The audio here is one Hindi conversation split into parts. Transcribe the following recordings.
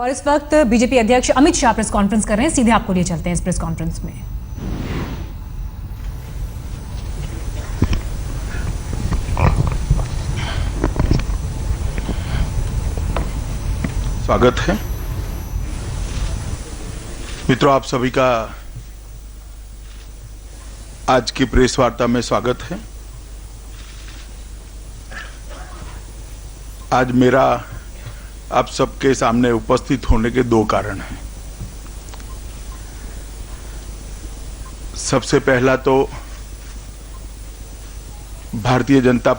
और इस वक्त बीजेपी अध्यक्ष अमित शाह प्रेस कॉन्फ्रेंस कर रहे हैं। सीधे आपको लिए चलते हैं इस प्रेस कॉन्फ्रेंस में। स्वागत है मित्रों, आप सभी का आज की प्रेस वार्ता में स्वागत है। आज मेरा आप सबके सामने उपस्थित होने के दो कारण हैं। सबसे पहला तो भारतीय जनता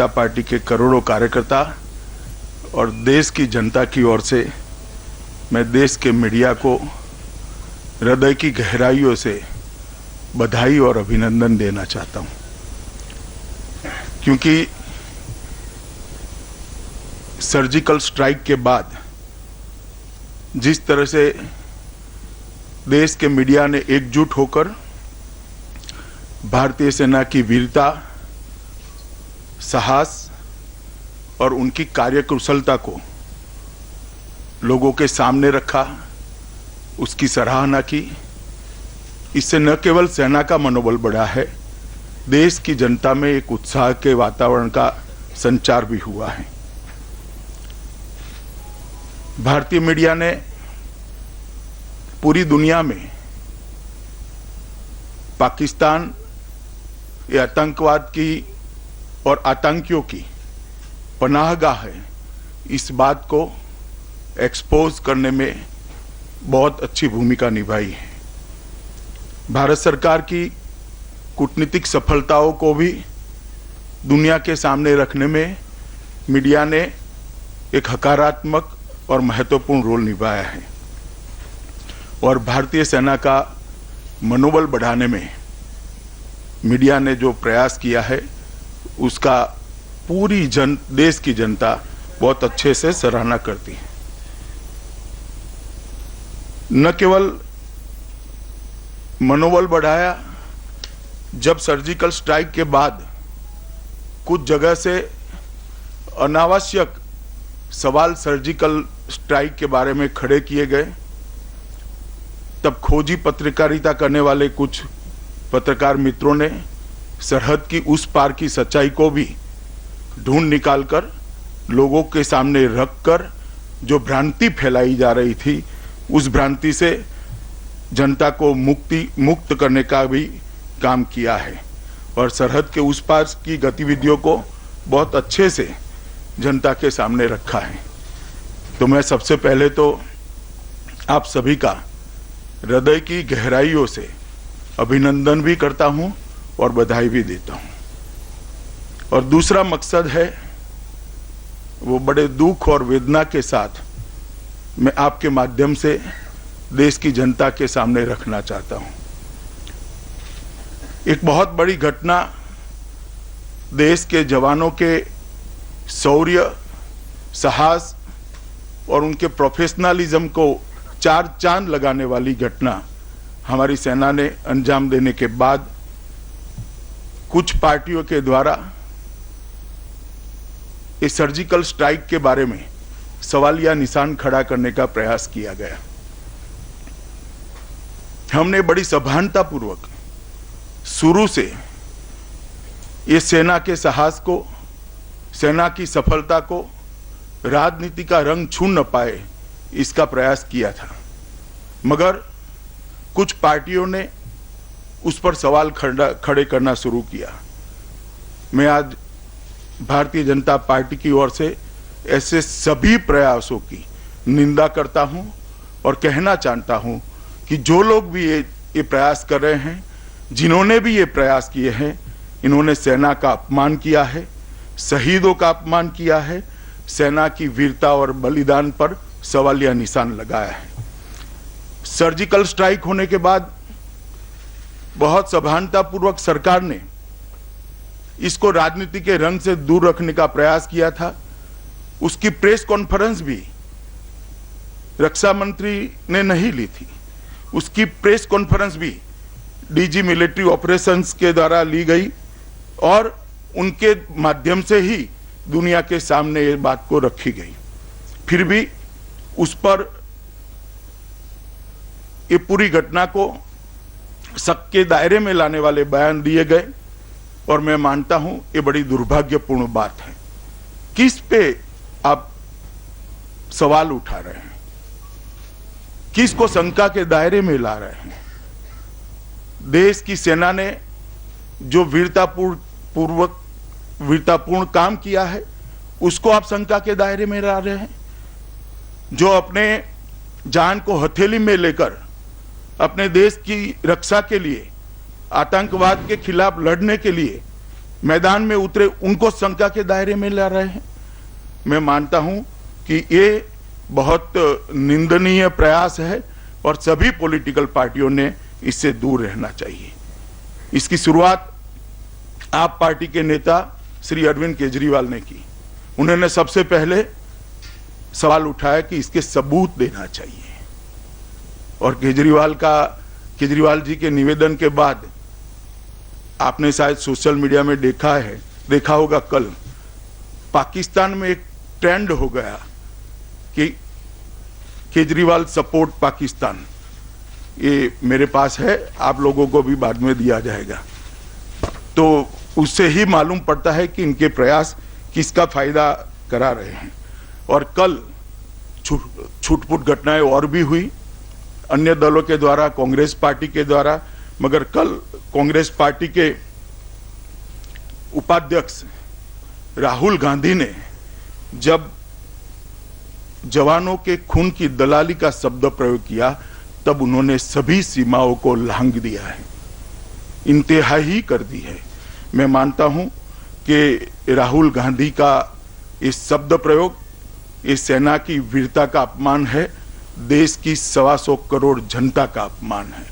पार्टी के करोड़ों कार्यकर्ता और देश की जनता की ओर से मैं देश के मीडिया को हृदय की गहराइयों से बधाई और अभिनंदन देना चाहता हूं, क्योंकि सर्जिकल स्ट्राइक के बाद जिस तरह से देश के मीडिया ने एकजुट होकर भारतीय सेना की वीरता, साहस और उनकी कार्यकुशलता को लोगों के सामने रखा, उसकी सराहना की, इससे न केवल सेना का मनोबल बढ़ा है, देश की जनता में एक उत्साह के वातावरण का संचार भी हुआ है। भारतीय मीडिया ने पूरी दुनिया में पाकिस्तान या आतंकवाद की और आतंकियों की पनाहगाह है, इस बात को एक्सपोज करने में बहुत अच्छी भूमिका निभाई है। भारत सरकार की कूटनीतिक सफलताओं को भी दुनिया के सामने रखने में मीडिया ने एक सकारात्मक और महत्वपूर्ण रोल निभाया है और भारतीय सेना का मनोबल बढ़ाने में मीडिया ने जो प्रयास किया है उसका पूरी देश की जनता बहुत अच्छे से सराहना करती है। न केवल मनोबल बढ़ाया, जब सर्जिकल स्ट्राइक के बाद कुछ जगह से अनावश्यक सवाल सर्जिकल स्ट्राइक के बारे में खड़े किए गए, तब खोजी पत्रकारिता करने वाले कुछ पत्रकार मित्रों ने सरहद की उस पार की सच्चाई को भी ढूंढ निकालकर लोगों के सामने रखकर जो भ्रांति फैलाई जा रही थी, उस भ्रांति से जनता को मुक्त करने का भी काम किया है और सरहद के उस पार की गतिविधियों को बहुत अच्छे से जनता के सामने रखा है। तो मैं सबसे पहले तो आप सभी का हृदय की गहराइयों से अभिनंदन भी करता हूं और बधाई भी देता हूं। और दूसरा मकसद है, वो बड़े दुख और वेदना के साथ मैं आपके माध्यम से देश की जनता के सामने रखना चाहता हूं। एक बहुत बड़ी घटना देश के जवानों के शौर्य, साहस और उनके प्रोफेशनलिज्म को चार चांद लगाने वाली घटना हमारी सेना ने अंजाम देने के बाद कुछ पार्टियों के द्वारा इस सर्जिकल स्ट्राइक के बारे में सवालिया निशान खड़ा करने का प्रयास किया गया। हमने बड़ी सभानतापूर्वक शुरू से ये सेना के साहस को, सेना की सफलता को राजनीति का रंग छू न पाए, इसका प्रयास किया था, मगर कुछ पार्टियों ने उस पर सवाल खड़े करना शुरू किया। मैं आज भारतीय जनता पार्टी की ओर से ऐसे सभी प्रयासों की निंदा करता हूं और कहना चाहता हूं कि जो लोग भी ये प्रयास कर रहे हैं, जिन्होंने भी ये प्रयास किए हैं, इन्होंने सेना का अपमान किया है, शहीदों का अपमान किया है, सेना की वीरता और बलिदान पर सवालिया निशान लगाया है। सर्जिकल स्ट्राइक होने के बाद बहुत सभानतापूर्वक सरकार ने इसको राजनीति के रंग से दूर रखने का प्रयास किया था। उसकी प्रेस कॉन्फ्रेंस भी रक्षा मंत्री ने नहीं ली थी, उसकी प्रेस कॉन्फ्रेंस भी डीजी मिलिट्री ऑपरेशंस के द्वारा ली गई और उनके माध्यम से ही दुनिया के सामने ये बात को रखी गई। फिर भी उस पर ये पूरी घटना को शक के दायरे में लाने वाले बयान दिए गए और मैं मानता हूं ये बड़ी दुर्भाग्यपूर्ण बात है। किस पे आप सवाल उठा रहे हैं, किसको शंका के दायरे में ला रहे हैं? देश की सेना ने जो वीरतापूर्ण काम किया है उसको आप शंका के दायरे में ला रहे हैं। जो अपने जान को हथेली में लेकर अपने देश की रक्षा के लिए, आतंकवाद के खिलाफ लड़ने के लिए मैदान में उतरे, उनको शंका के दायरे में ला रहे हैं। मैं मानता हूं कि ये बहुत निंदनीय प्रयास है और सभी पॉलिटिकल पार्टियों ने इससे दूर रहना चाहिए। इसकी शुरुआत आप पार्टी के नेता श्री अरविंद केजरीवाल ने की। उन्होंने सबसे पहले सवाल उठाया कि इसके सबूत देना चाहिए और केजरीवाल जी के निवेदन के बाद आपने शायद सोशल मीडिया में देखा होगा, कल पाकिस्तान में एक ट्रेंड हो गया कि केजरीवाल सपोर्ट पाकिस्तान। ये मेरे पास है, आप लोगों को भी बाद में दिया जाएगा। तो उससे ही मालूम पड़ता है कि इनके प्रयास किसका फायदा करा रहे हैं। और कल छूटपुट घटनाएं और भी हुई अन्य दलों के द्वारा, कांग्रेस पार्टी के द्वारा, मगर कल कांग्रेस पार्टी के उपाध्यक्ष राहुल गांधी ने जब जवानों के खून की दलाली का शब्द प्रयोग किया तब उन्होंने सभी सीमाओं को लांघ दिया है, इंतहाई कर दी है। मैं मानता हूं कि राहुल गांधी का इस शब्द प्रयोग इस सेना की वीरता का अपमान है, देश की 125 करोड़ जनता का अपमान है।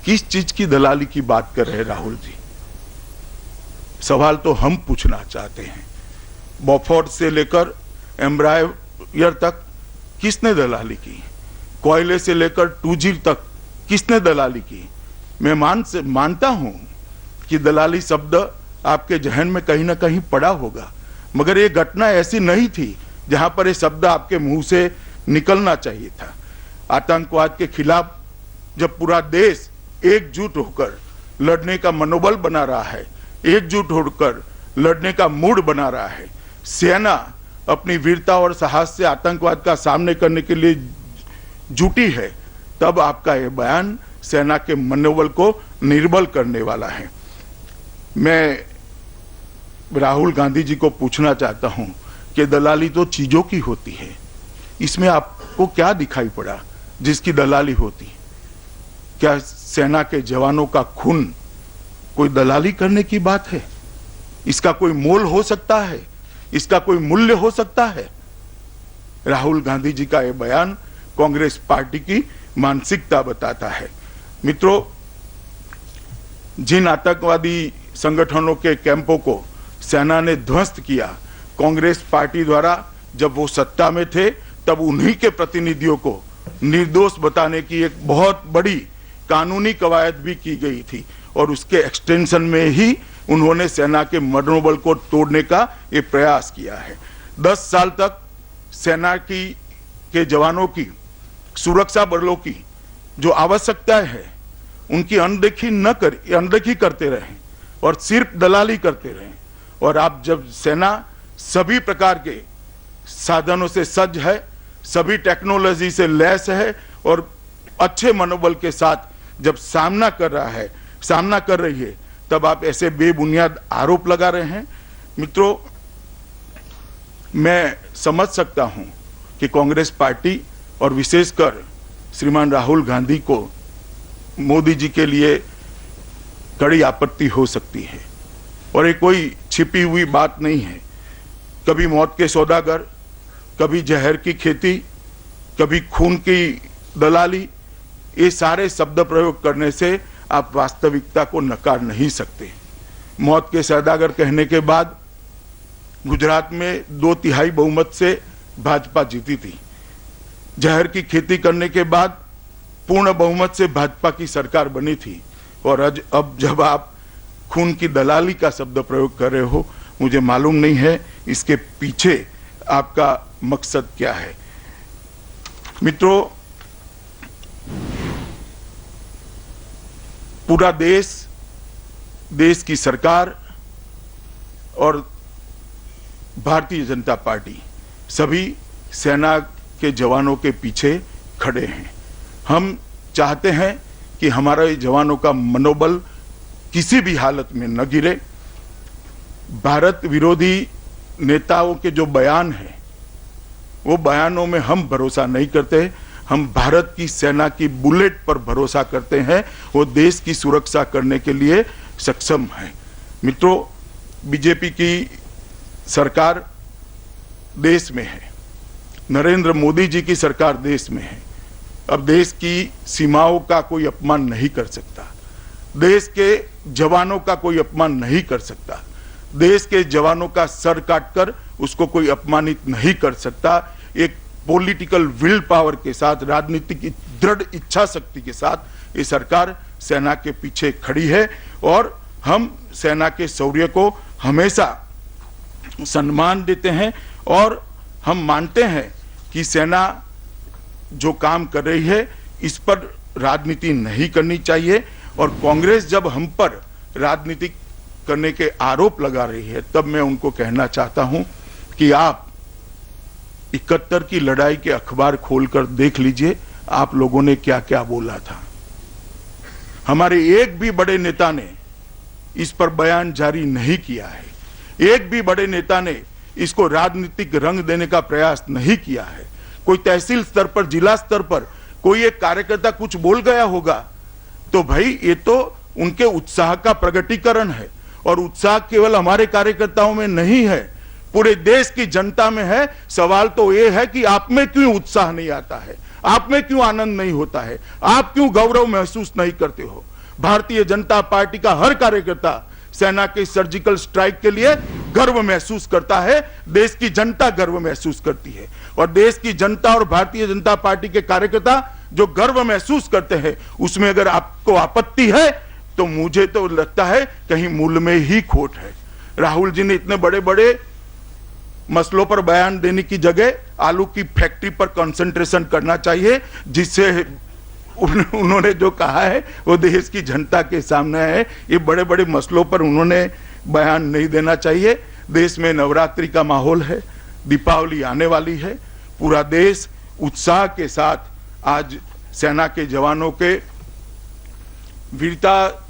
किस चीज की दलाली की बात कर रहे हैं राहुल जी? सवाल तो हम पूछना चाहते हैं। बॉफोर्स से लेकर एम्ब्रायर तक किसने दलाली की? कोयले से लेकर 2G तक किसने दलाली की? मैं मानता हूं कि दलाली शब्द आपके जहन में कहीं ना कहीं पड़ा होगा, मगर ये घटना ऐसी नहीं थी जहां पर ये शब्द आपके मुंह से निकलना चाहिए था। आतंकवाद के खिलाफ जब पूरा देश एकजुट होकर लड़ने का मनोबल बना रहा है, एकजुट होकर लड़ने का मूड बना रहा है, सेना अपनी वीरता और साहस से आतंकवाद का सामना करने के लिए जुटी है, तब आपका यह बयान सेना के मनोबल को निर्बल करने वाला है। मैं राहुल गांधी जी को पूछना चाहता हूं कि दलाली तो चीजों की होती है, इसमें आपको क्या दिखाई पड़ा जिसकी दलाली होती? क्या सेना के जवानों का खून कोई दलाली करने की बात है? इसका कोई मोल हो सकता है? इसका कोई मूल्य हो सकता है? राहुल गांधी जी का यह बयान कांग्रेस पार्टी की मानसिकता बताता है। मित्रों, जिन आतंकवादी संगठनों के कैंपों को सेना ने ध्वस्त किया, कांग्रेस पार्टी द्वारा जब वो सत्ता में थे तब उन्हीं के प्रतिनिधियों को निर्दोष बताने की एक बहुत बड़ी कानूनी कवायद भी की गई थी और उसके एक्सटेंशन में ही उन्होंने सेना के मनोबल को तोड़ने का ये प्रयास किया है। 10 साल तक सेना के जवानों की, सुरक्षा बलों की जो आवश्यकताएं है उनकी अनदेखी करते रहे और सिर्फ दलाली करते रहे। और आप जब सेना सभी प्रकार के साधनों से सज्ज है, सभी टेक्नोलॉजी से लैस है और अच्छे मनोबल के साथ जब सामना कर रही है, तब आप ऐसे बेबुनियाद आरोप लगा रहे हैं। मित्रों, मैं समझ सकता हूं कि कांग्रेस पार्टी और विशेषकर श्रीमान राहुल गांधी को मोदी जी के लिए कड़ी आपत्ति हो सकती है और ये कोई छिपी हुई बात नहीं है। कभी मौत के सौदागर, कभी जहर की खेती, कभी खून की दलाली, ये सारे शब्द प्रयोग करने से आप वास्तविकता को नकार नहीं सकते। मौत के सौदागर कहने के बाद गुजरात में 2/3 बहुमत से भाजपा जीती थी। जहर की खेती करने के बाद पूर्ण बहुमत से भाजपा की सरकार बनी थी और अब जब आप खून की दलाली का शब्द प्रयोग कर रहे हो, मुझे मालूम नहीं है इसके पीछे आपका मकसद क्या है। मित्रों, पूरा देश की सरकार और भारतीय जनता पार्टी सभी सेना के जवानों के पीछे खड़े हैं। हम चाहते हैं कि हमारे जवानों का मनोबल किसी भी हालत में न गिरे। भारत विरोधी नेताओं के जो बयान हैं, वो बयानों में हम भरोसा नहीं करते। हम भारत की सेना की बुलेट पर भरोसा करते हैं। वो देश की सुरक्षा करने के लिए सक्षम है। मित्रों, बीजेपी की सरकार देश में है, नरेंद्र मोदी जी की सरकार देश में है। अब देश की सीमाओं का कोई अपमान नहीं कर सकता, देश के जवानों का कोई अपमान नहीं कर सकता, देश के जवानों का सर काटकर उसको कोई अपमानित नहीं कर सकता। एक पॉलिटिकल विल पावर के साथ, राजनीतिक दृढ़ इच्छा शक्ति के साथ ये सरकार सेना के पीछे खड़ी है और हम सेना के शौर्य को हमेशा सम्मान देते हैं और हम मानते हैं कि सेना जो काम कर रही है इस पर राजनीति नहीं करनी चाहिए। और कांग्रेस जब हम पर राजनीति करने के आरोप लगा रही है, तब मैं उनको कहना चाहता हूं कि आप 71 की लड़ाई के अखबार खोलकर देख लीजिए, आप लोगों ने क्या क्या बोला था। हमारे एक भी बड़े नेता ने इस पर बयान जारी नहीं किया है, एक भी बड़े नेता ने इसको राजनीतिक रंग देने का प्रयास नहीं किया है। कोई तहसील स्तर पर, जिला स्तर पर कोई एक कार्यकर्ता कुछ बोल गया होगा तो भाई ये तो उनके उत्साह का प्रकटीकरण है, और उत्साह केवल हमारे कार्यकर्ताओं में नहीं है, पूरे देश की जनता में है। सवाल तो ये है कि आप में क्यों उत्साह नहीं आता है, आप में क्यों आनंद नहीं होता है, आप क्यों गौरव महसूस नहीं करते हो। भारतीय जनता पार्टी का हर कार्यकर्ता सेना के सर्जिकल स्ट्राइक के लिए गर्व महसूस करता है, देश की जनता गर्व महसूस करती है। और देश की जनता और भारतीय जनता पार्टी के कार्यकर्ता जो गर्व महसूस करते हैं, उसमें अगर आपको आपत्ति है तो मुझे तो लगता है कहीं मूल में ही खोट है। राहुल जी ने इतने बड़े बड़े मसलों पर बयान देने की जगह आलू की फैक्ट्री पर कंसंट्रेशन करना चाहिए, जिससे उन्होंने जो कहा है वो देश की जनता के सामने है। ये बड़े बड़े मसलों पर उन्होंने बयान नहीं देना चाहिए। देश में नवरात्रि का माहौल है, दीपावली आने वाली है, पूरा देश उत्साह के साथ आज सेना के जवानों के वीरता,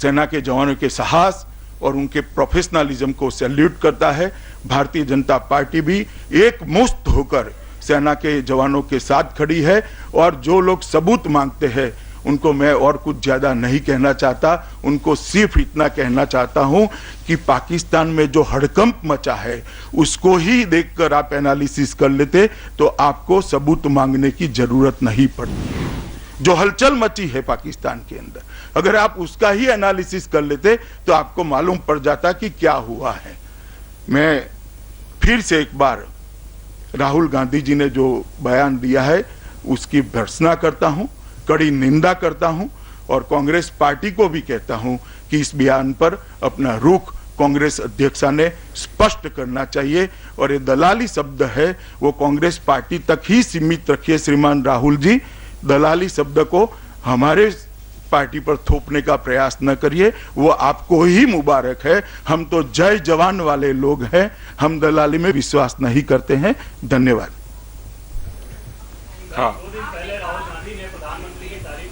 सेना के जवानों के साहस और उनके प्रोफेशनलिज्म को सैल्यूट करता है। भारतीय जनता पार्टी भी एकमुश्त होकर सेना के जवानों के साथ खड़ी है। और जो लोग सबूत मांगते हैं उनको मैं और कुछ ज्यादा नहीं कहना चाहता, उनको सिर्फ इतना कहना चाहता हूं कि पाकिस्तान में जो हड़कंप मचा है उसको ही देखकर आप एनालिसिस कर लेते तो आपको सबूत मांगने की जरूरत नहीं पड़ती। जो हलचल मची है पाकिस्तान के अंदर, अगर आप उसका ही एनालिसिस कर लेते तो आपको मालूम पड़ जाता कि क्या हुआ है। मैं फिर से एक बार राहुल गांधी जी ने जो बयान दिया है उसकी भर्त्सना करता हूं, कड़ी निंदा करता हूं और कांग्रेस पार्टी को भी कहता हूं कि इस बयान पर अपना रुख कांग्रेस अध्यक्षा ने स्पष्ट करना चाहिए। और ये दलाली शब्द है वो कांग्रेस पार्टी तक ही सीमित रखिए श्रीमान राहुल जी, दलाली शब्द को हमारे पार्टी पर थोपने का प्रयास न करिए, वो आपको ही मुबारक है। हम तो जय जवान वाले लोग हैं, हम दलाली में विश्वास नहीं करते हैं। धन्यवाद। हाँ, 2 दिन पहले राहुल गांधी ने प्रधानमंत्री की तारीफ,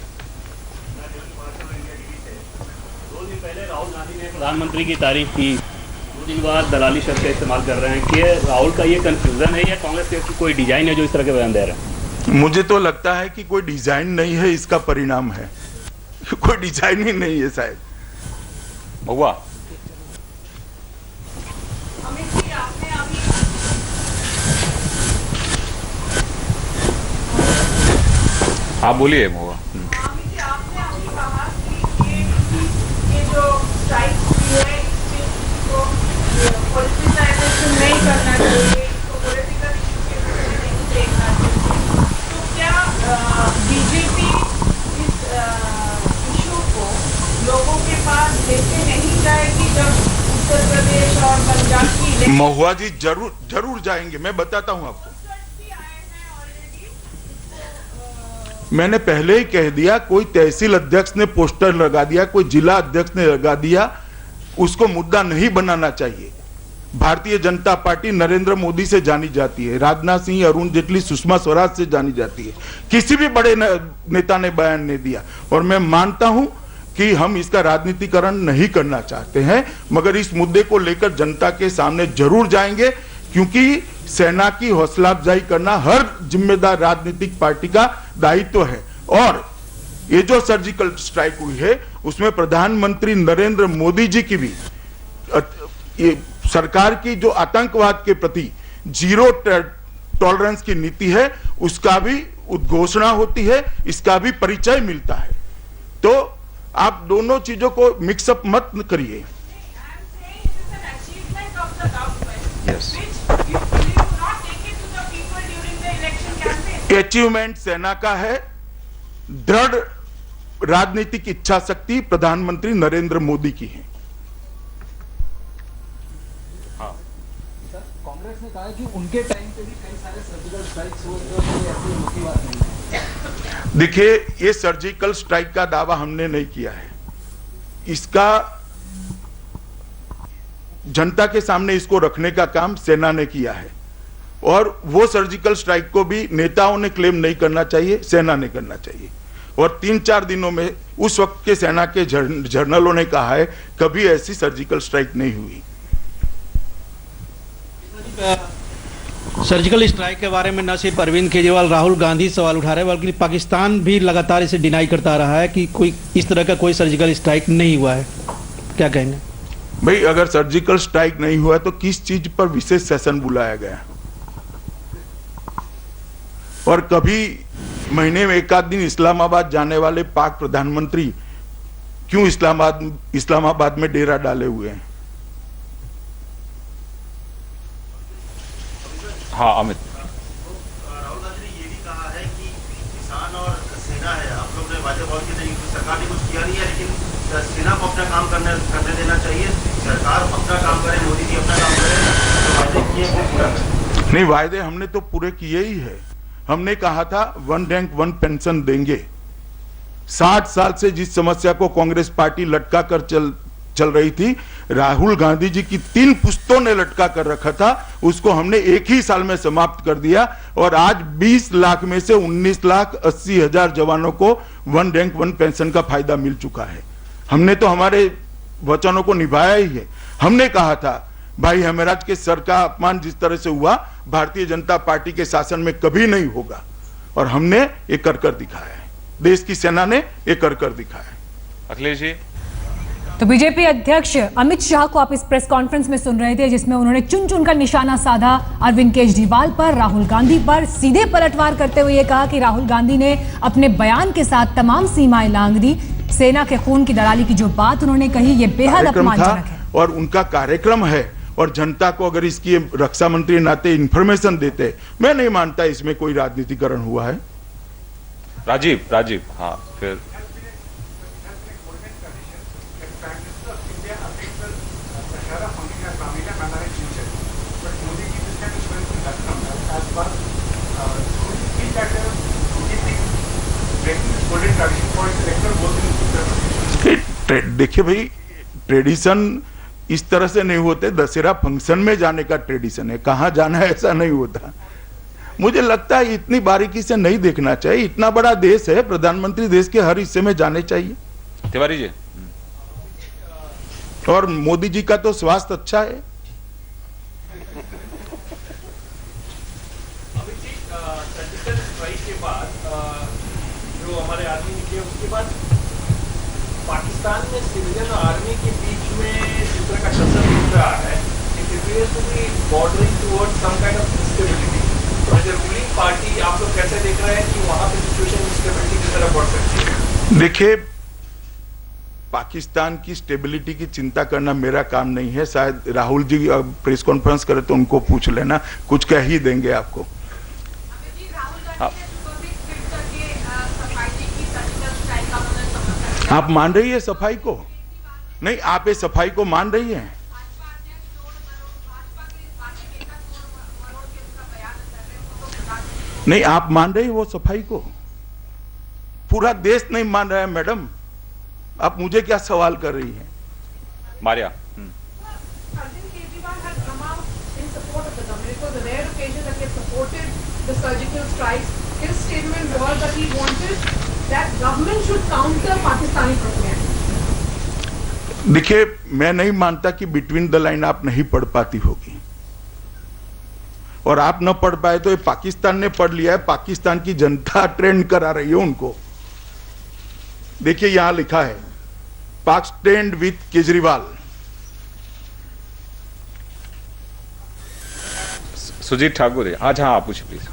2 दिन पहले राहुल गांधी ने प्रधानमंत्री की तारीफ की, 2 दिन बाद दलाली शब्द का इस्तेमाल कर रहे हैं। कि राहुल का ये कंफ्यूजन है या कांग्रेस की कोई डिजाइन है जो इस तरह के बयान दे रहे हैं? मुझे तो लगता है कि कोई डिजाइन नहीं है, इसका परिणाम है। कोई डिजाइन ही नहीं है शायद। महुआ, आप बोलिए महुआ। आपने अभी कहा कि ये जो स्ट्राइक हुई है इसको पॉलिटिसाइजेशन नहीं करना चाहिए, इसको पॉलिटिकल इशू के रूप में नहीं देखना चाहिए। तो क्या बीजेपी इस इशू को लोगों के पास लेके नहीं जाएगी जब उत्तर प्रदेश और पंजाब की महुआ जी जरूर जाएंगे, मैं बताता हूं आपको। मैंने पहले ही कह दिया, कोई तहसील अध्यक्ष ने पोस्टर लगा दिया, कोई जिला अध्यक्ष ने लगा दिया, उसको मुद्दा नहीं बनाना चाहिए। भारतीय जनता पार्टी नरेंद्र मोदी से जानी जाती है, राजनाथ सिंह, अरुण जेटली, सुषमा स्वराज से जानी जाती है। किसी भी बड़े नेता ने बयान नहीं दिया, और मैं मानता हूं कि हम इसका राजनीतिकरण नहीं करना चाहते हैं, मगर इस मुद्दे को लेकर जनता के सामने जरूर जाएंगे, क्योंकि सेना की हौसला अफजाई करना हर जिम्मेदार राजनीतिक पार्टी का दायित्व है। और ये जो सर्जिकल स्ट्राइक हुई है, उसमें प्रधानमंत्री नरेंद्र मोदी जी की भी ये सरकार की जो आतंकवाद के प्रति जीरो टॉलरेंस की नीति है, उसका भी उद्घोषणा होती है, इसका भी परिचय मिलता है। तो आप दोनों चीजों को मिक्सअप मत करिए। अचीवमेंट सेना का है, दृढ़ राजनीतिक इच्छा शक्ति प्रधानमंत्री नरेंद्र मोदी की है। कांग्रेस ने कहा है कि उनके टाइम पे भी कई सारे सर्जिकल स्ट्राइक्स हुए थे, और ऐसी मुख्य बात नहीं है। देखिए, ये सर्जिकल स्ट्राइक का दावा हमने नहीं किया है, इसका जनता के सामने इसको रखने का काम सेना ने किया है, और वो सर्जिकल स्ट्राइक को भी नेताओं ने क्लेम नहीं करना चाहिए, सेना ने करना चाहिए। और 3-4 दिनों में उस वक्त के सेना के जर्नलों ने कहा है कभी ऐसी सर्जिकल स्ट्राइक नहीं हुई। सर्जिकल स्ट्राइक के बारे में न सिर्फ अरविंद केजरीवाल, राहुल गांधी सवाल उठा रहे हैं, बल्कि पाकिस्तान भी लगातार इसे डिनाई करता रहा है कि कोई इस तरह का कोई सर्जिकल स्ट्राइक नहीं हुआ है। क्या कहेंगे भाई? अगर सर्जिकल स्ट्राइक नहीं हुआ तो किस चीज पर विशेष सेशन बुलाया गया? और कभी महीने में एक आध दिन इस्लामाबाद जाने वाले पाक प्रधानमंत्री क्यों इस्लामाबाद में डेरा डाले हुए हैं? हाँ अमित, राहुल गांधी ने ये भी कहा है कि किसान और सेना है, आप लोग ने वादे बहुत किए, सरकार ने कुछ किया नहीं है, लेकिन सेना को अपना काम करने देना चाहिए, सरकार अपना काम करे, मोदी जी अपना काम करे, तो वादे किए वो पूरा करें। नहीं, वायदे हमने तो पूरे किए ही है। हमने कहा था 1 रैंक 1 पेंशन देंगे। 60 साल से जिस समस्या को कांग्रेस पार्टी लटका कर चल रही थी, राहुल गांधी जी की 3 पुश्तों ने लटका कर रखा था, उसको हमने एक ही साल में समाप्त कर दिया। और आज 20 लाख में से 19,80,000 जवानों को 1 रैंक 1 पेंशन का फायदा मिल चुका है। हमने तो हमारे वचनों को निभाया ही है। हमने कहा था भाई हेमराज के सर का अपमान जिस तरह से हुआ, भारतीय जनता पार्टी के शासन में कभी नहीं होगा, और हमने ये कर दिखाया है। देश की सेना ने ये कर दिखाया है। अखिलेश जी। तो बीजेपी अध्यक्ष अमित शाह को आप इस प्रेस कॉन्फ्रेंस में सुन रहे थे, जिसमें उन्होंने चुन कर निशाना साधा अरविंद केजरीवाल पर, राहुल गांधी पर, सीधे पलटवार करते हुए कहा कि राहुल गांधी ने अपने बयान के साथ तमाम सीमाएं लांघ दी। सेना के खून की दलाली की जो बात उन्होंने कही, ये बेहद अपमानजनक है और उनका कार्यक्रम है। और जनता को अगर इसकी रक्षा मंत्री नाते इंफॉर्मेशन देते, मैं नहीं मानता इसमें कोई राजनीतिकरण हुआ है। राजीव हाँ फिर देखिए भाई, ट्रेडिशन इस तरह से नहीं होते। दशहरा फंक्शन में जाने का ट्रेडिशन है, कहां जाना है ऐसा नहीं होता। मुझे लगता है इतनी बारीकी से नहीं देखना चाहिए। इतना बड़ा देश है, प्रधानमंत्री देश के हर हिस्से में जाने चाहिए। तिवारी जी। और मोदी जी का तो स्वास्थ्य अच्छा है। सर्जिकल स्ट्राइक के बाद जो हमारे आर्मी ने किया, उसके बाद पाकिस्तान में सिविलियन और आर्मी के बीच में जिस तरह का शस्त्र दिख रहा है, it appears to be bordering towards some kind of instability. तो एज ए रूलिंग पार्टी आप लोग कैसे देख रहे हैं कि वहां पे सिचुएशन इंस्टेबिलिटी की तरफ बढ़ सकती है? देखिए, पाकिस्तान की स्टेबिलिटी की चिंता करना मेरा काम नहीं है। शायद राहुल जी प्रेस कॉन्फ्रेंस करे तो उनको पूछ लेना, कुछ कह ही देंगे आपको। आप मान रही है सफाई को? नहीं, आप ये सफाई को मान रही हैं? नहीं, आप मान रही वो सफाई को? पूरा देश नहीं मान रहा है मैडम, आप मुझे क्या सवाल कर रही हैं? Maria Arvind Kejriwal had come out in support of the government. It was a rare occasion that he had supported the surgical strikes. His statement was that he wanted that government should counter Pakistani propaganda. देखिए, मैं नहीं मानता कि बिटवीन द लाइन आप नहीं पढ़ पाती होगी, और आप न पढ़ पाए तो ये पाकिस्तान ने पढ़ लिया है, पाकिस्तान की जनता ट्रेंड करा रही है उनको। देखिए यहां लिखा है पाक स्टैंड विथ केजरीवाल। सुजीत ठाकुर हाँ हाँ आप पूछिए प्लीज।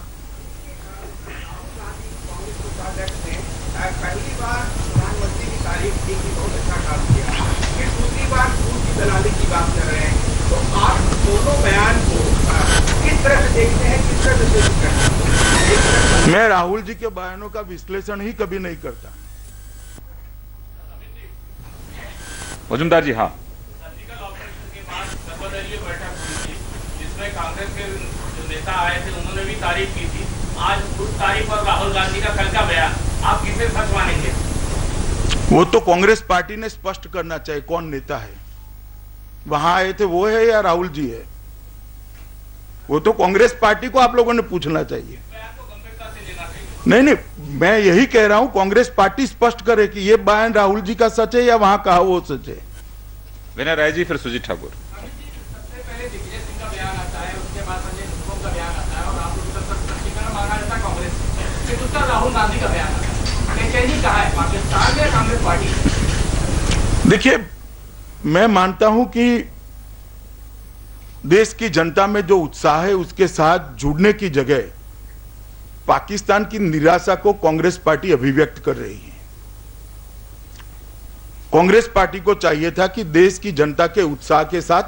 पहली बार प्रधानमंत्री की तारीफ की कि बहुत अच्छा काम किया, फिर दूसरी बार दूध की दलाली की बात कर रहे हैं, तो आप दोनों बयान को किस तरह से देखते हैं, किस तरह से करते हैं? मैं राहुल जी के बयानों का विश्लेषण ही कभी नहीं करता। मजुमदार जी हाँ। सर्जिकल ऑपरेशन के बाद सर्वदलीय बैठक हुई थी, जिसमें कांग्रेस के जो नेता आए थे उन्होंने भी तारीफ की थी। आज उस तारीफ और राहुल गांधी का कल का बयान आप किसे सच मानेंगे? वो तो कांग्रेस पार्टी ने स्पष्ट करना चाहिए कौन नेता है। वहां आए थे वो है या राहुल जी है, वो तो कांग्रेस पार्टी को आप लोगों ने पूछना चाहिए। नहीं नहीं, मैं यही कह रहा हूं कांग्रेस पार्टी स्पष्ट करे कि ये बयान राहुल जी का सच है या वहां कहा वो सच है। विनय राय जी फिर सुजीत ठाकुर। सबसे पहले दिग्विजय सिंह का बयान आता है, उसके बाद संजय निरुपम का बयान आता है और आप लोग स्पष्टीकरण मांगा जाता है कांग्रेस से, फिर दूसरा राहुल गांधी का बयान आता है। बेचैनी कहा है पाकिस्तान में कांग्रेस पार्टी। देखिए, मैं मानता हूं कि देश की जनता में जो उत्साह है उसके साथ जुड़ने की जगह पाकिस्तान की निराशा को कांग्रेस पार्टी अभिव्यक्त कर रही है। कांग्रेस पार्टी को चाहिए था कि देश की जनता के उत्साह के साथ,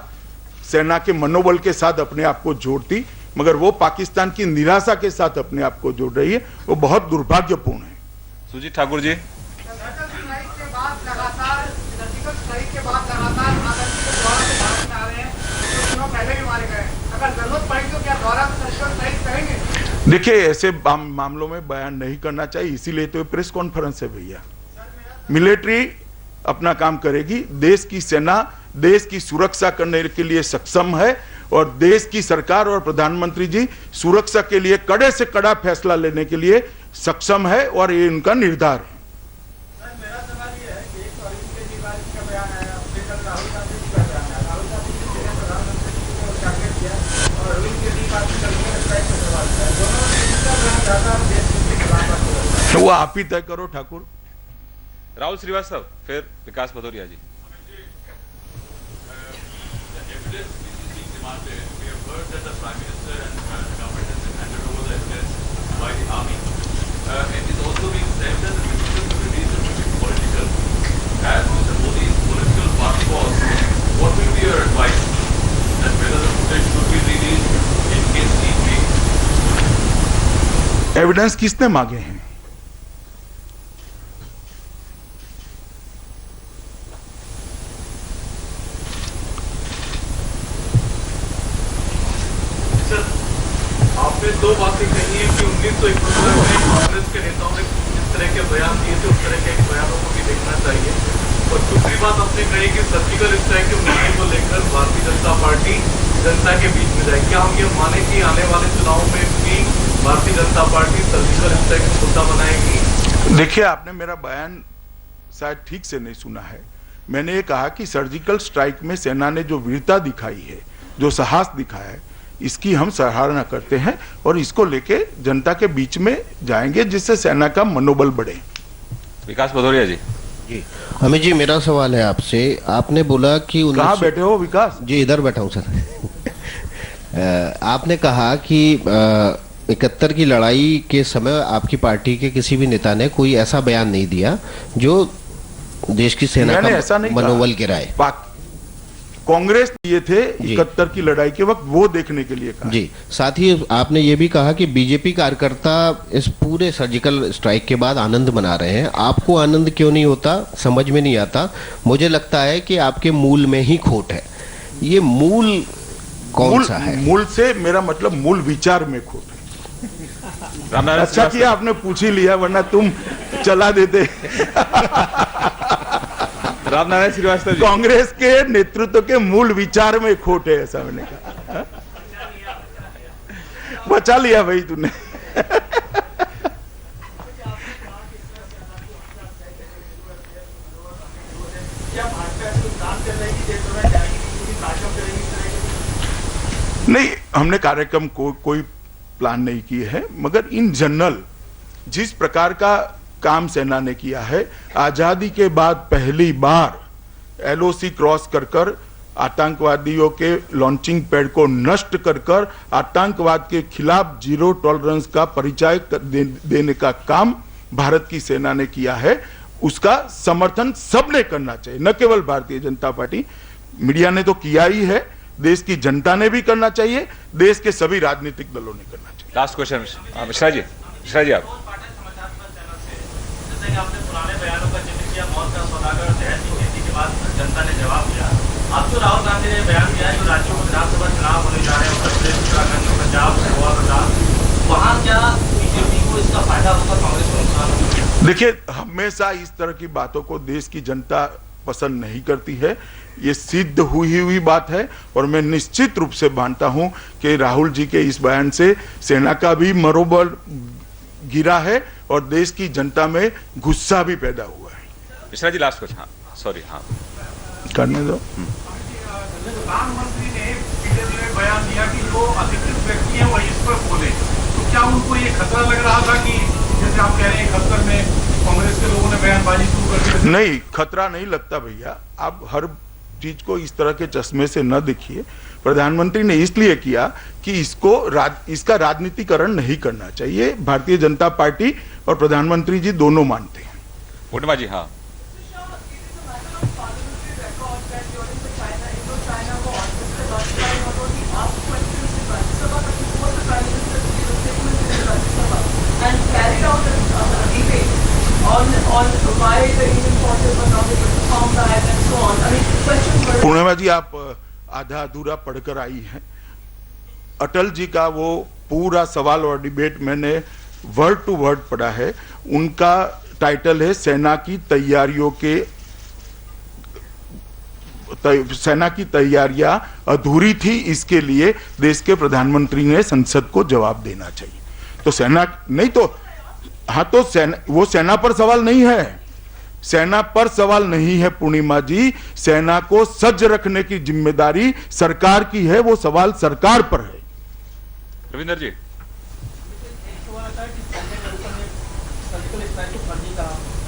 सेना के मनोबल के साथ अपने आप को जोड़ती, मगर वो पाकिस्तान की निराशा के साथ अपने आप को जोड़ रही है, वो बहुत दुर्भाग्यपूर्ण है। सुजीत ठाकुर जी। सर्जिकल स्ट्राइक के बाद लगातार आतंकी के द्वारा से भारत में आ रहे हैं, कुछ दिनों पहले भी मारे गए। अगर जरूरत पड़ी तो क्या द्वारा से सर्जिकल स्ट्राइक करेंगे? देखिए, ऐसे मामलों में बयान नहीं करना चाहिए, इसीलिए तो प्रेस कॉन्फ्रेंस है भैया। मिलिट्री अपना काम करेगी, देश की सेना देश की सुरक्षा करने के लिए सक्षम है, और देश की सरकार और प्रधानमंत्री जी सुरक्षा के लिए कड़े से कड़ा फैसला लेने के लिए सक्षम है, और ये उनका निर्धार है। मेरा सवाल ये है कि एक तो अरविंद केजरीवाल का बयान आया, उसके कल राहुल गांधी जी का बयान आया। राहुल गांधी जी ने प्रधानमंत्री जी को टारगेट किया और अरविंद केजरीवाल ने सर्जिकल स्ट्राइक का सवाल किया। दोनों ने जिसका बयान ज्यादा देश के खिलाफ बात कर रहा है। तो वो आप ही तय करो ठाकुर। राहुल श्रीवास्तव फिर विकास भदौरिया जी। एविडेंस किसने मांगे हैं? आपने दो बातें कही है कि 1971 में कांग्रेस के नेताओं ने जिस तरह के बयान दिए थे उस तरह के बयानों को भी देखना चाहिए, और दूसरी बात आपने कही कि सर्जिकल स्ट्राइक के मुद्दे को लेकर भारतीय जनता पार्टी जनता के बीच में जाए। क्या हम ये माने कि आने वाले चुनाव में भी Bharatiya Janata party surgical strike को मुद्दा बनाएगी? देखिए, आपने मेरा बयान शायद ठीक से नहीं सुना है। मैंने ये कहा कि सर्जिकल स्ट्राइक में सेना ने जो वीरता दिखाई है, जो साहस दिखाया है, इसकी हम सराहना करते हैं, और इसको लेके जनता के बीच में जाएंगे जिससे सेना का मनोबल बढ़े। विकास भदौरिया जी। जी अमित जी, मेरा सवाल है आपसे। आपने बोला कि कहाँ बैठे हो विकास जी? इधर बैठा हूँ सर। आपने कहा कि 71 की लड़ाई के समय आपकी पार्टी के किसी भी नेता ने कोई ऐसा बयान नहीं दिया जो देश की सेना का मनोबल गिराए। कांग्रेस ये थे 71 की लड़ाई के वक्त, वो देखने के लिए कहा। जी, साथ ही आपने ये भी कहा कि बीजेपी कार्यकर्ता इस पूरे सर्जिकल स्ट्राइक के बाद आनंद मना रहे हैं। आपको आनंद क्यों नहीं होता, समझ में नहीं आता। मुझे लगता है कि आपके मूल में ही खोट है। ये मूल कौन सा है? मूल से मेरा मतलब मूल विचार में खोट है। रामनारायण अच्छा किया आपने पूछ ही लिया, वरना तुम चला देते। रामनारायण श्रीवास्तव जी, कांग्रेस के नेतृत्व के मूल विचार में खोट है, ऐसा मैंने कहा। बचा लिया भाई तूने। नहीं, हमने कार्यक्रम को कोई प्लान नहीं किए हैं, मगर इन जनरल जिस प्रकार का काम सेना ने किया है, आजादी के बाद पहली बार एलओसी क्रॉस कर आतंकवादियों के लॉन्चिंग पैड को नष्ट कर आतंकवाद के खिलाफ जीरो टॉलरेंस का परिचय देने का काम भारत की सेना ने किया है। उसका समर्थन सबने करना चाहिए, न केवल भारतीय जनता पार्टी, मीडिया ने तो किया ही है, देश की जनता ने भी करना चाहिए, देश के सभी राजनीतिक दलों ने करना चाहिए। लास्ट क्वेश्चन मिश्रा जी, आप जैसे कि आपने पुराने बयानों का जिक्र किया, मौत का सौदागर जय सिंह खेती के बाद जनता ने जवाब दिया। अब जो राहुल गांधी ने बयान दिया है, जो राज्यों में विधानसभा चुनाव होने जा रहे हैं, उत्तर प्रदेश, उत्तराखंड, पंजाब, गोवा, वहां क्या बीजेपी को इसका फायदा होगा, कांग्रेस को नुकसान होगा? देखिए, हमेशा इस तरह की बातों को देश की जनता पसंद नहीं करती है, ये सिद्ध हुई बात है, और मैं निश्चित रूप से मानता हूं कि राहुल जी के इस बयान से सेना का भी मनोबल गिरा है और देश की जनता में गुस्सा भी पैदा हुआ है। Mishra ji last question, sorry, हाँ करने दो। प्रधानमंत्री ने पिछले दिनों बयान दिया कि जो अधिकृत व्यक्ति है वही इस पर बोले, तो क्या उनको ये खतरा लग रहा था कि जैसे आप कह रहे हैं खतरे में कांग्रेस के लोगों ने बयानबाजी शुरू कर दी? नहीं, खतरा नहीं लगता भैया, आप हर चीज को इस तरह के चश्मे से न देखिए। प्रधानमंत्री ने इसलिए किया कि इसका राजनीतिकरण नहीं करना चाहिए, भारतीय जनता पार्टी और प्रधानमंत्री जी दोनों मानते हैं। पूर्णिमा जी, हाँ and carried out a debate on why the Indian forces were not able to combat and so on. I mean, questions were. पूर्णिमा जी, आप आधा अधूरा पढ़कर आई हैं। अटल जी का वो पूरा सवाल और डिबेट मैंने वर्ड टू वर्ड पढ़ा है। उनका टाइटल है सेना की तैयारियां अधूरी थी, इसके लिए देश के प्रधानमंत्री ने संसद को जवाब देना चाहिए। तो सेना नहीं तो हाँ, तो वो सेना पर सवाल नहीं है, सेना पर सवाल नहीं है पूर्णिमा जी, सेना को सज्ज रखने की जिम्मेदारी सरकार की है, वो सवाल सरकार पर है। रविंदर जी,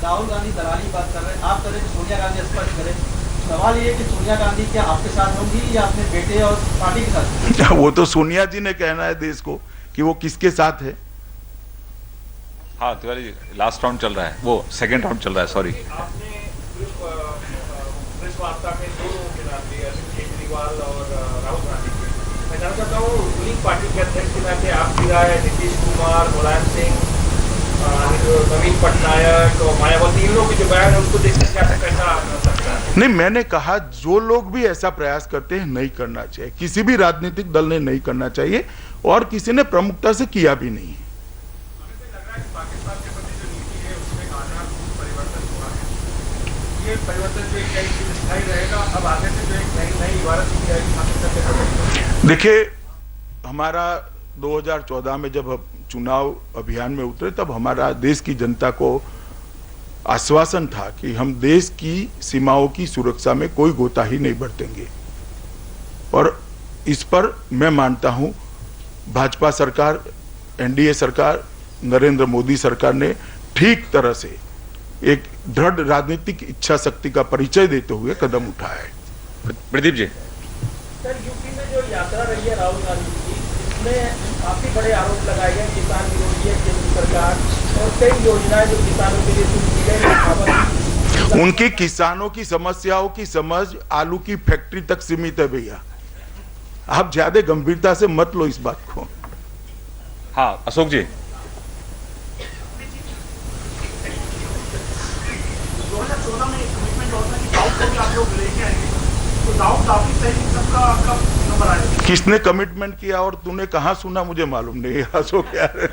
राहुल गांधी दलाली बात कर रहे हैं, आप करें सोनिया गांधी स्पष्ट करें। सवाल ये कि सोनिया गांधी क्या आपके साथ होंगी या अपने बेटे और पार्टी के साथ? वो तो सोनिया जी ने कहना है देश को कि वो किसके साथ है। हाँ तिवारी जी, लास्ट राउंड चल रहा है, वो सेकंड राउंड चल रहा है, सॉरी। आपने प्रेस वार्ता में दो लोगों के नाम लिए, अरविंद केजरीवाल और राहुल गांधी के। मैं जानना चाहता हूँ, रूलिंग पार्टी के अध्यक्ष के नाते आपकी राय, नीतीश कुमार, मुलायम सिंह, नवीन पटनायक और मायावती, इन लोगों के जो बयान है उसको देखकर क्या कैसा लगता है? नहीं, मैंने कहा जो लोग भी ऐसा प्रयास करते हैं नहीं करना चाहिए, किसी भी राजनीतिक दल ने नहीं करना चाहिए और किसी ने प्रमुखता से किया भी नहीं। पाकिस्तान के प्रति जो नीति है उसमें आधारभूत परिवर्तन हुआ है, ये परिवर्तन जो एक स्थायी रहेगा, अब आगे से जो एक नई इबारत की जाएगी पाकिस्तान के प्रति? देखिए, हमारा 2014 में जब हम चुनाव अभियान में उतरे तब हमारा देश की जनता को आश्वासन था कि हम देश की सीमाओं की सुरक्षा में कोई कोताही नहीं बरतेंगे, और इस पर मैं मानता हूं भाजपा सरकार, एनडीए सरकार, नरेंद्र मोदी सरकार ने ठीक तरह से एक दृढ़ राजनीतिक इच्छा शक्ति का परिचय देते हुए कदम उठाया है। प्रदीप जी, सर, यूपी में जो यात्रा रही है राहुल गांधी की, इसमें काफी बड़े आरोप लगाए गए, किसान विरोधी है केंद्र सरकार और कई योजनाएं जो किसानों के लिए शुरू की गई। उनकी किसानों की समस्याओं की समझ आलू की फैक्ट्री तक सीमित है भैया, आप ज्यादा गंभीरता से मत लो इस बात को। हाँ अशोक जी, 2014 में एक कमिटमेंट होता है कि दाऊद को भी आप लोग लेके आएंगे, तो दाऊद काफी सही सबका आपका नंबर आएगा। किसने कमिटमेंट किया और तूने कहां सुना, मुझे मालूम नहीं। अशोक यार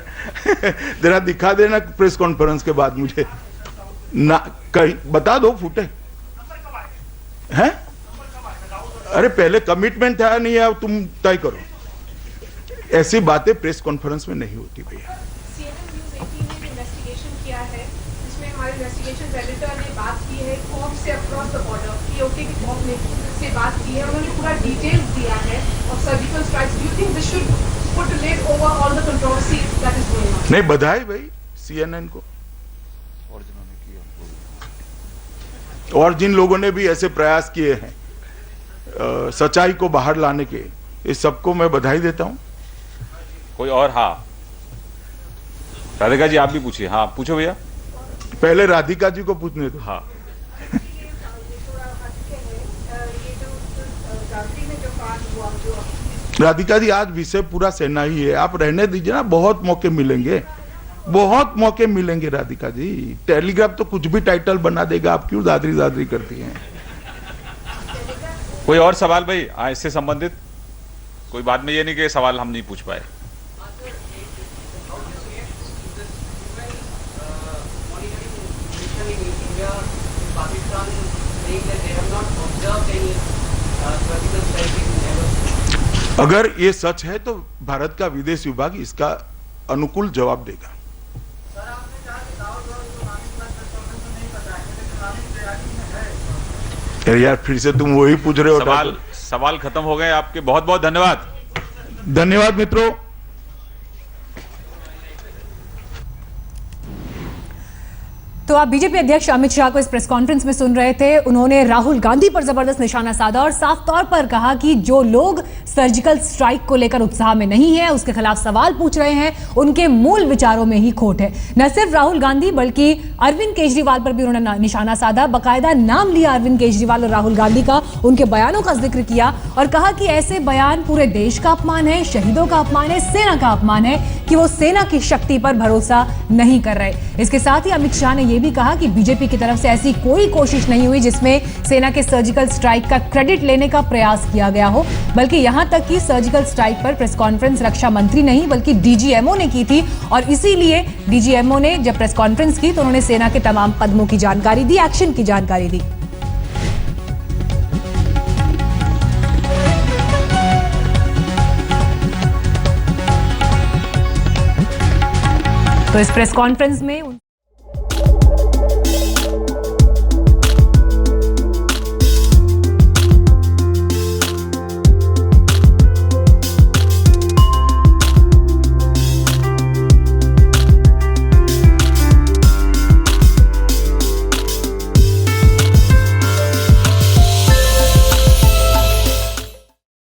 जरा दिखा देना प्रेस कॉन्फ्रेंस के बाद मुझे ना, कहीं बता दो फूटे हैं। अरे पहले कमिटमेंट था नहीं है, तुम तय करो। ऐसी बातें प्रेस कॉन्फ्रेंस में नहीं होती भैया। CNN News 18 ने इन्वेस्टिगेशन किया है, जिसमें हमारे इन्वेस्टिगेशन एडिटर ने बात की है कॉप से अक्रॉस द बॉर्डर, पीओके की कॉप ने से बात की है, उन्होंने पूरा डिटेल्स दिया है और surgical strikes. Do you think this should put lid over all the controversy that is going on? नहीं, बधाई भाई CNN को, और जिन लोगों ने भी ऐसे प्रयास किए हैं सच्चाई को बाहर लाने के, इस सबको मैं बधाई देता हूं। कोई और? हाँ राधिका जी आप भी पूछिए। हाँ पूछो भैया। पहले राधिका जी को पूछने दो। हाँ राधिका जी आज विषय पूरा सेना ही है, आप रहने दीजिए ना, बहुत मौके मिलेंगे, बहुत मौके मिलेंगे राधिका जी। टेलीग्राफ तो कुछ भी टाइटल बना देगा, आप क्यों दादरी दादरी करती हैं? कोई और सवाल भाई इससे संबंधित? कोई बात में ये नहीं कि सवाल हम नहीं पूछ पाए। अगर ये सच है तो भारत का विदेश विभाग इसका अनुकूल जवाब देगा। यार फिर से तुम वही पूछ रहे हो। सवाल खत्म हो गए आपके। बहुत बहुत धन्यवाद। धन्यवाद मित्रों। तो आप बीजेपी अध्यक्ष अमित शाह को इस प्रेस कॉन्फ्रेंस में सुन रहे थे। उन्होंने राहुल गांधी पर जबरदस्त निशाना साधा और साफ तौर पर कहा कि जो लोग सर्जिकल स्ट्राइक को लेकर उत्साह में नहीं है, उसके खिलाफ सवाल पूछ रहे हैं, उनके मूल विचारों में ही खोट है। न सिर्फ राहुल गांधी बल्कि अरविंद केजरीवाल पर भी उन्होंने निशाना साधा। बाकायदा नाम लिया अरविंद केजरीवाल और राहुल गांधी का, उनके बयानों का जिक्र किया और कहा कि ऐसे बयान पूरे देश का अपमान है, शहीदों का अपमान है, सेना का अपमान है कि वो सेना की शक्ति पर भरोसा नहीं कर रहे। इसके साथ ही अमित शाह ने यह भी कहा कि बीजेपी की तरफ से ऐसी कोई कोशिश नहीं हुई जिसमें सेना के सर्जिकल स्ट्राइक का क्रेडिट लेने का प्रयास किया गया हो, बल्कि यहां तक कि सर्जिकल स्ट्राइक पर प्रेस कॉन्फ्रेंस रक्षा मंत्री नहीं बल्कि डीजीएमओ ने की थी और इसीलिए डीजीएमओ ने जब प्रेस कॉन्फ्रेंस की तो उन्होंने सेना के तमाम कदमों की जानकारी दी, एक्शन की जानकारी दी। तो इस प्रेस कॉन्फ्रेंस में